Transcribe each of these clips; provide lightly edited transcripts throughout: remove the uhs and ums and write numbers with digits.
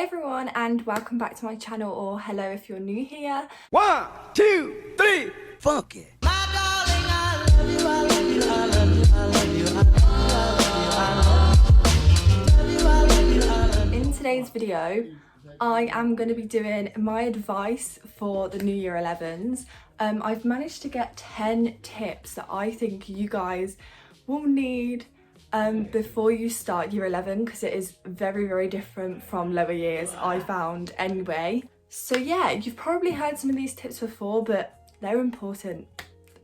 Hey everyone, and welcome back to my channel, or hello if you're new here. 1, 2, 3, funk it. In today's video, I am going to be doing my advice for the new year 11s. I've managed to get 10 tips that I think you guys will need before you start year 11, because it is very different from lower years, I found anyway. So yeah, you've probably heard some of these tips before, but they're important,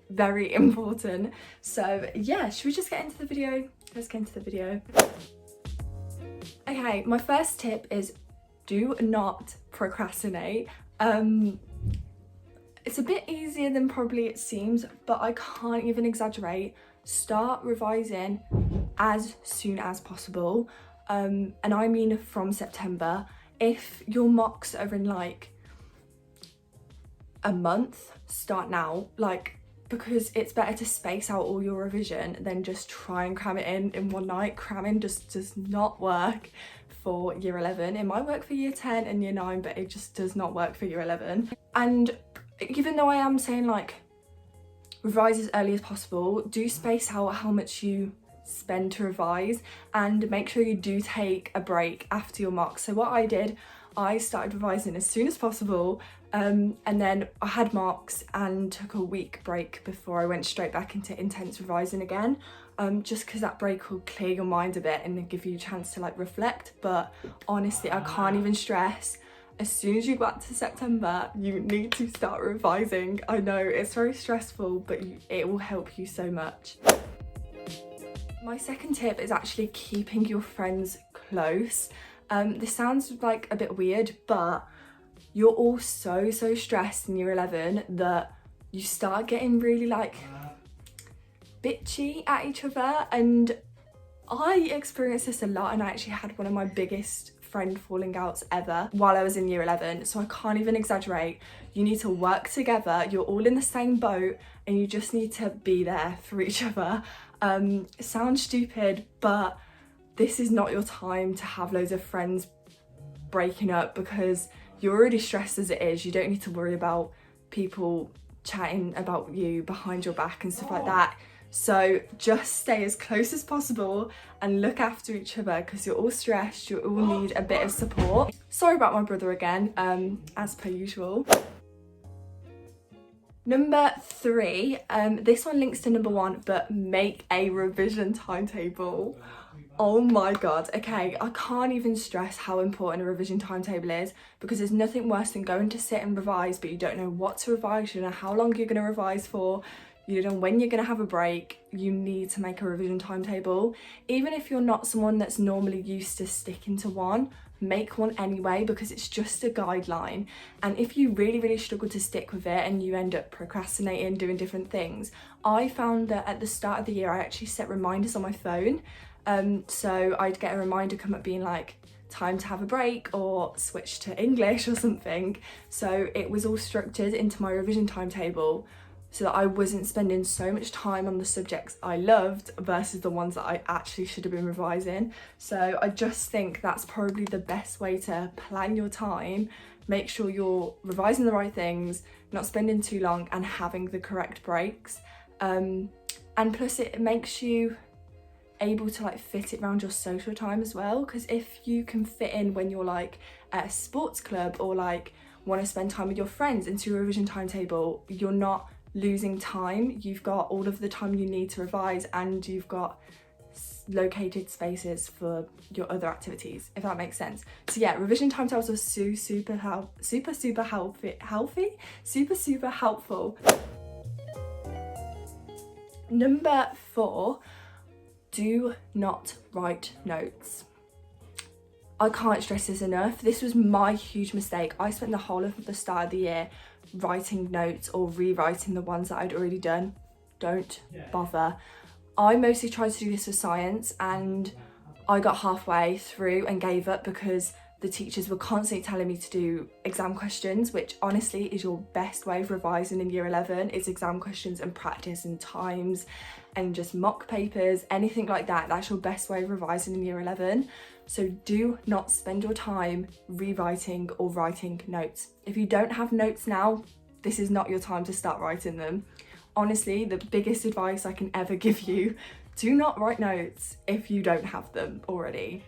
very important. So yeah, should we just get into the video? Let's get into the video. Okay, my first tip is do not procrastinate. It's a bit easier than probably it seems, but I can't even exaggerate. Start revising as soon as possible, and I mean from September. If your mocks are in like a month, start now, because it's better to space out all your revision than just try and cram it in one night. Cramming just does not work for year 11. It might work for year 10 and year 9, but it just does not work for year 11. And even though I am saying like revise as early as possible, do space out how much you spend to revise, and make sure you do take a break after your mocks. So what I did, I started revising as soon as possible, and then I had mocks and took a week break before I went straight back into intense revising again, just because that break will clear your mind a bit and then give you a chance to like reflect. But honestly, I can't even stress, as soon as you got to September, you need to start revising. I know it's very stressful, but it will help you so much. My second tip is actually keeping your friends close. This sounds like a bit weird, but you're all so stressed in year 11 that you start getting really like bitchy at each other. And I experienced this a lot, and I actually had one of my biggest friend falling outs ever while I was in year 11, so I can't even exaggerate. You need to work together, you're all in the same boat, and you just need to be there for each other. It sounds stupid, but this is not your time to have loads of friends breaking up, because you're already stressed as it is. You don't need to worry about people chatting about you behind your back and stuff like that. So just stay as close as possible and look after each other, because you're all stressed, you all need a bit of support. Sorry about my brother again, as per usual. Number 3, this one links to number 1, but make a revision timetable. Oh my god, okay, I can't even stress how important a revision timetable is, because there's nothing worse than going to sit and revise, but you don't know what to revise, you don't know how long you're going to revise for, you don't know when you're going to have a break. You need to make a revision timetable. Even if you're not someone that's normally used to sticking to one, make one anyway, because it's just a guideline. And if you really struggle to stick with it and you end up procrastinating, doing different things, I found that at the start of the year I actually set reminders on my phone. So I'd get a reminder come up being like, time to have a break or switch to English or something. So it was all structured into my revision timetable, so that I wasn't spending so much time on the subjects I loved versus the ones that I actually should have been revising. So I just think that's probably the best way to plan your time. Make sure you're revising the right things, not spending too long, and having the correct breaks. And plus it makes you able to like fit it around your social time as well, because if you can fit in when you're like at a sports club or like want to spend time with your friends into your revision timetable, you're not losing time. You've got all of the time you need to revise, and you've got located spaces for your other activities, if that makes sense. So yeah, revision timetables are super helpful. Number 4, do not write notes. I can't stress this enough. This was my huge mistake. I spent the whole of the start of the year writing notes or rewriting the ones that I'd already done. Don't bother. I mostly tried to do this for science, and I got halfway through and gave up because the teachers were constantly telling me to do exam questions, which honestly is your best way of revising in year 11. It's exam questions and practice and times and just mock papers, anything like that. That's your best way of revising in year 11. So do not spend your time rewriting or writing notes. If you don't have notes now, this is not your time to start writing them. Honestly, the biggest advice I can ever give you, do not write notes if you don't have them already.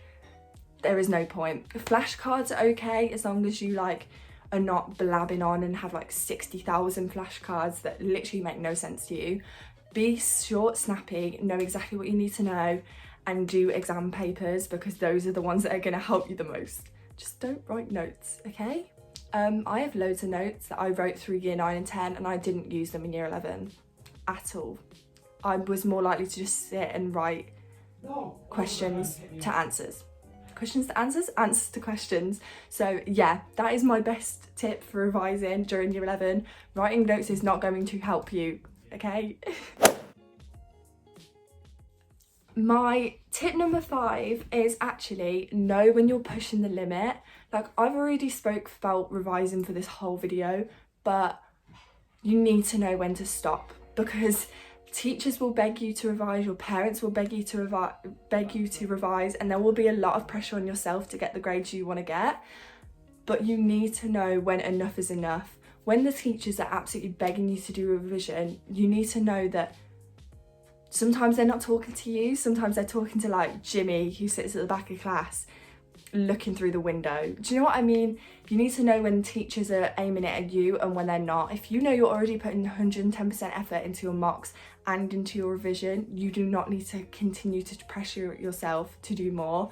There is no point. Flashcards are okay as long as you like are not blabbing on and have like 60,000 flashcards that literally make no sense to you. Be short, snappy, know exactly what you need to know, and do exam papers, because those are the ones that are going to help you the most. Just don't write notes, okay? I have loads of notes that I wrote through year 9 and 10 and I didn't use them in year 11 at all. I was more likely to just sit and write questions to answers. Questions to answers, answers to questions. So yeah, that is my best tip for revising during year 11. Writing notes is not going to help you, okay? My tip number 5 is actually know when you're pushing the limit. Like, I've already spoke about revising for this whole video, but you need to know when to stop, because teachers will beg you to revise, your parents will beg you to revise, and there will be a lot of pressure on yourself to get the grades you want to get. But you need to know when enough is enough. When the teachers are absolutely begging you to do a revision, you need to know that sometimes they're not talking to you, sometimes they're talking to like Jimmy who sits at the back of class looking through the window. Do you know what I mean? You need to know when teachers are aiming it at you and when they're not. If you know you're already putting 110% effort into your mocks and into your revision, you do not need to continue to pressure yourself to do more.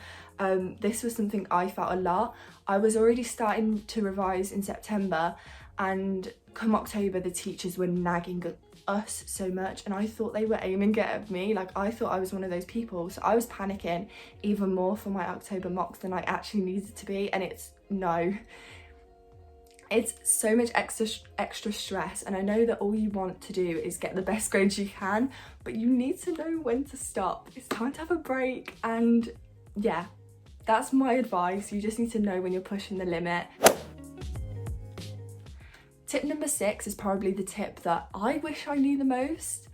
This was something I felt a lot. I was already starting to revise in September, and come October the teachers were nagging us so much, and I thought they were aiming it at me. Like, I thought I was one of those people, so I was panicking even more for my October mocks than I actually needed to be. And it's so much extra stress, and I know that all you want to do is get the best grades you can, but you need to know when to stop. It's time to have a break, and yeah, that's my advice. You just need to know when you're pushing the limit. Tip number 6 is probably the tip that I wish I knew the most.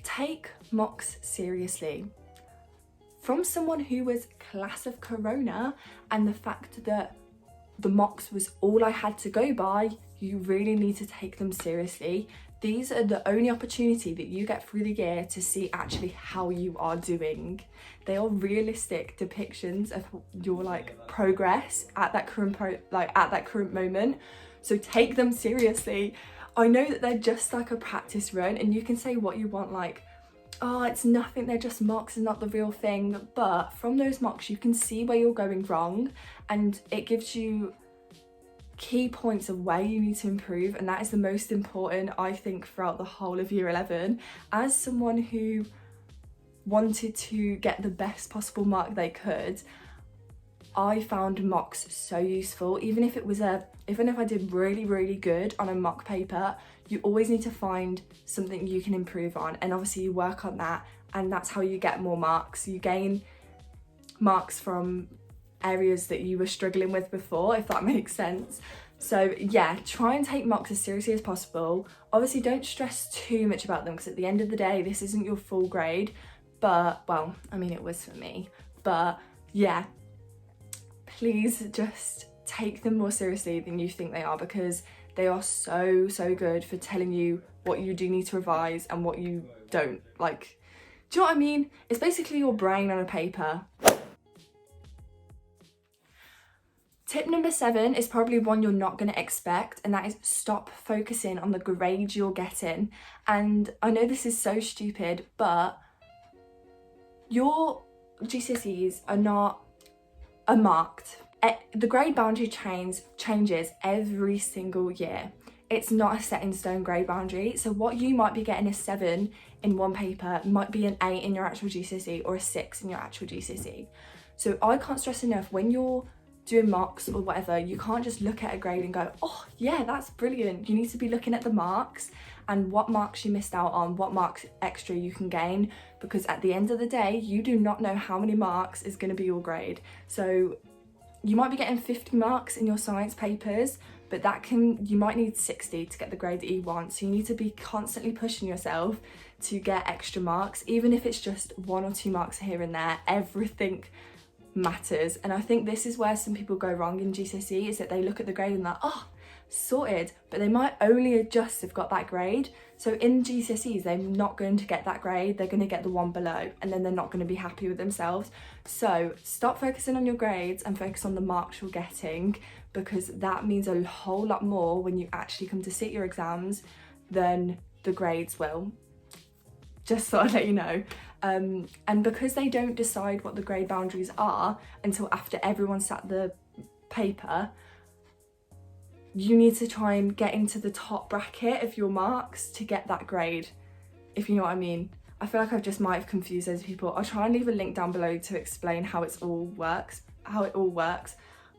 Take mocks seriously. From someone who was class of Corona, and the fact that the mocks was all I had to go by, you really need to take them seriously. These are the only opportunity that you get through the year to see actually how you are doing. They are realistic depictions of your like progress at that current moment. So take them seriously. I know that they're just like a practice run, and you can say what you want, like, oh, it's nothing, they're just mocks, it's not the real thing. But from those mocks, you can see where you're going wrong, and it gives you key points of where you need to improve. And that is the most important, I think, throughout the whole of year 11. As someone who wanted to get the best possible mark they could, I found mocks so useful. Even if I did really good on a mock paper, you always need to find something you can improve on, and obviously you work on that, and that's how you get more marks. You gain marks from areas that you were struggling with before, if that makes sense. So yeah, try and take mocks as seriously as possible. Obviously don't stress too much about them, because at the end of the day, this isn't your full grade. But, well, I mean, it was for me. But yeah, please just take them more seriously than you think they are, because they are so good for telling you what you do need to revise and what you don't. Like, do you know what I mean? It's basically your brain on a paper. Tip number 7 is probably one you're not going to expect, and that is stop focusing on the grade you're getting. And I know this is so stupid, but your GCSEs are marked. The grade boundary changes every single year. It's not a set in stone grade boundary. So what you might be getting a 7 in one paper might be an 8 in your actual GCSE, or a 6 in your actual GCSE. So I can't stress enough, when you're doing mocks or whatever, you can't just look at a grade and go, oh yeah, that's brilliant. You need to be looking at the marks and what marks you missed out on, what marks extra you can gain, because at the end of the day, you do not know how many marks is going to be your grade. So you might be getting 50 marks in your science papers, but you might need 60 to get the grade that you want. So you need to be constantly pushing yourself to get extra marks, even if it's just 1 or 2 marks here and there. Everything matters. And I think this is where some people go wrong in GCSE, is that they look at the grade and they're, oh, sorted, but they might only adjust if they've got that grade. So in GCSEs, they're not going to get that grade, they're going to get the one below, and then they're not going to be happy with themselves. So stop focusing on your grades and focus on the marks you're getting, because that means a whole lot more when you actually come to sit your exams than the grades will. Just thought I'd let you know. And because they don't decide what the grade boundaries are until after everyone's sat the paper, you need to try and get into the top bracket of your marks to get that grade, if you know what I mean. I feel like I just might have confused those people. I'll try and leave a link down below to explain how it all works.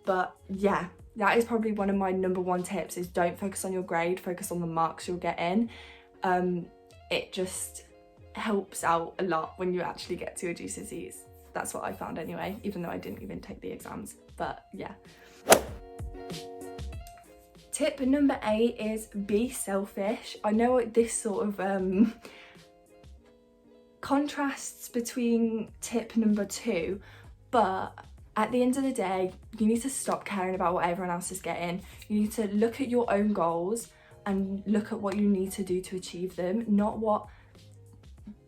But yeah, that is probably one of my number one tips, is don't focus on your grade, focus on the marks you'll get in. It just helps out a lot when you actually get to your GCSEs. That's what I found anyway, even though I didn't even take the exams. But yeah. Tip number 8 is be selfish. I know this sort of contrasts between tip number 2, but at the end of the day, you need to stop caring about what everyone else is getting. You need to look at your own goals and look at what you need to do to achieve them, not what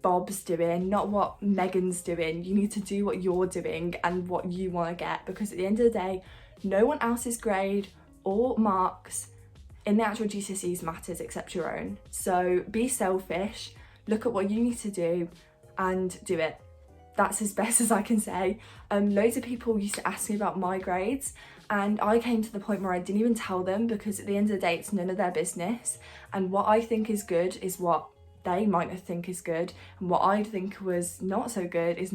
Bob's doing, not what Megan's doing. You need to do what you're doing and what you want to get, because at the end of the day, no one else's grade or marks in the actual GCSEs matters except your own. So be selfish, look at what you need to do and do it. That's as best as I can say. Loads of people used to ask me about my grades, and I came to the point where I didn't even tell them, because at the end of the day, it's none of their business. And what I think is good is what they might not think is good, and what I think was not so good is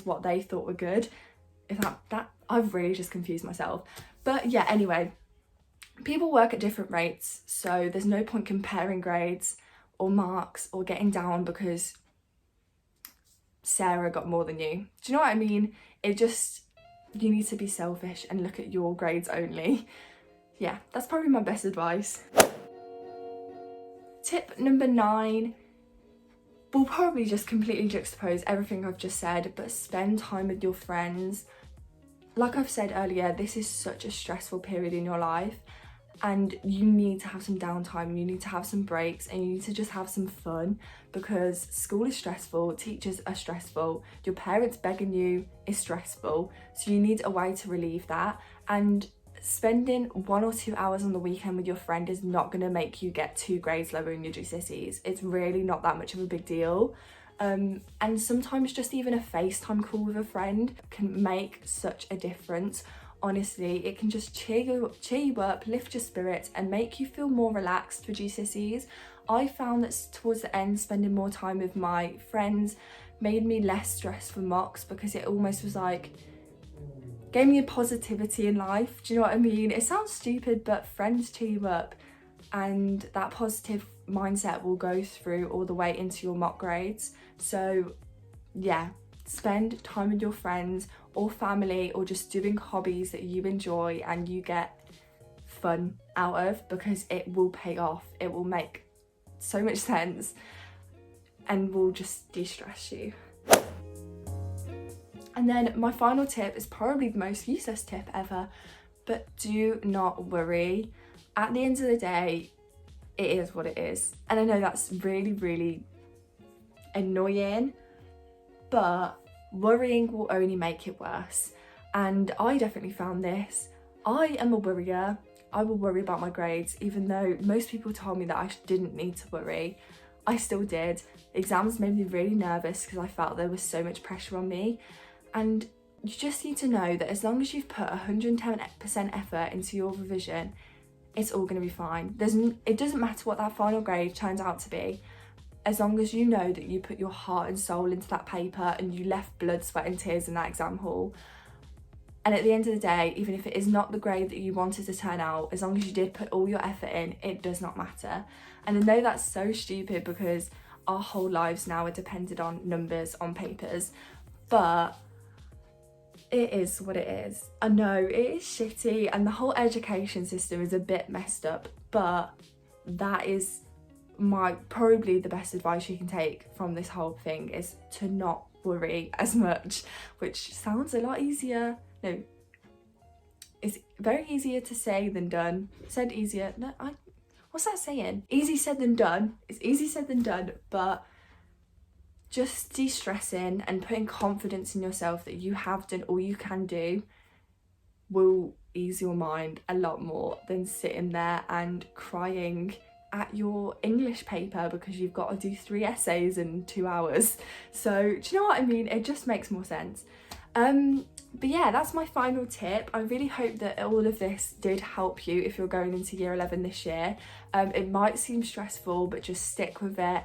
what they thought were good. If that I've really just confused myself. But yeah, anyway, people work at different rates, so there's no point comparing grades or marks or getting down because Sarah got more than you. Do you know what I mean? You need to be selfish and look at your grades only. Yeah, that's probably my best advice. Tip number 9 will probably just completely juxtapose everything I've just said, but spend time with your friends. Like I've said earlier, this is such a stressful period in your life, and you need to have some downtime, you need to have some breaks, and you need to just have some fun, because school is stressful, teachers are stressful, your parents begging you is stressful, so you need a way to relieve that. And spending 1 or 2 hours on the weekend with your friend is not going to make you get 2 grades lower in your GCSEs. It's really not that much of a big deal. And sometimes just even a FaceTime call with a friend can make such a difference. Honestly, it can just cheer you up, lift your spirits, and make you feel more relaxed for GCSEs. I found that towards the end, spending more time with my friends made me less stressed for mocks, because it almost was like, gave me a positivity in life. Do you know what I mean? It sounds stupid, but friends cheer you up, and that positive mindset will go through all the way into your mock grades. So yeah, spend time with your friends or family, or just doing hobbies that you enjoy and you get fun out of, because it will pay off. It will make so much sense and will just de-stress you. And then my final tip is probably the most useless tip ever, but do not worry. At the end of the day, it is what it is. And I know that's really, really annoying, but worrying will only make it worse. And I definitely found this. I am a worrier. I will worry about my grades, even though most people told me that I didn't need to worry. I still did. Exams made me really nervous because I felt there was so much pressure on me. And you just need to know that as long as you've put 110% effort into your revision, it's all going to be fine. It doesn't matter what that final grade turns out to be, as long as you know that you put your heart and soul into that paper and you left blood, sweat and tears in that exam hall. And at the end of the day, even if it is not the grade that you wanted to turn out, as long as you did put all your effort in, it does not matter. And I know that's so stupid, because our whole lives now are dependent on numbers on papers, but it is what it is. I know it is shitty and the whole education system is a bit messed up, but that is probably the best advice you can take from this whole thing, is to not worry as much, which sounds a lot easier. No, it's very easier to say than done. Said easier, no, what's that saying? Easy said than done. It's easy said than done, but just de-stressing and putting confidence in yourself that you have done all you can do will ease your mind a lot more than sitting there and crying at your English paper because you've got to do 3 essays in 2 hours. So do you know what I mean? It just makes more sense. But yeah, that's my final tip. I really hope that all of this did help you if you're going into year 11 this year. It might seem stressful, but just stick with it.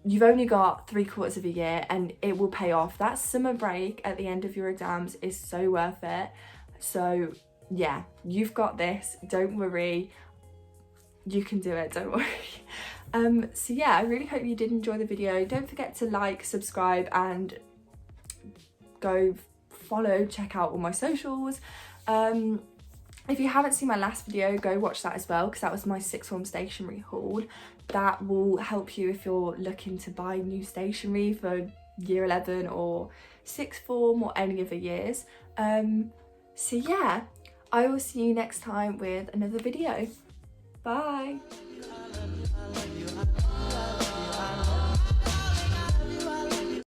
You've only got 3/4 of a year and it will pay off. That summer break at the end of your exams is so worth it. So yeah, you've got this, don't worry. You can do it, don't worry. So yeah, I really hope you did enjoy the video. Don't forget to like, subscribe, and go follow, check out all my socials. If you haven't seen my last video, go watch that as well, because that was my sixth form stationery haul. That will help you if you're looking to buy new stationery for year 11 or sixth form or any other years. So yeah, I will see you next time with another video. Bye.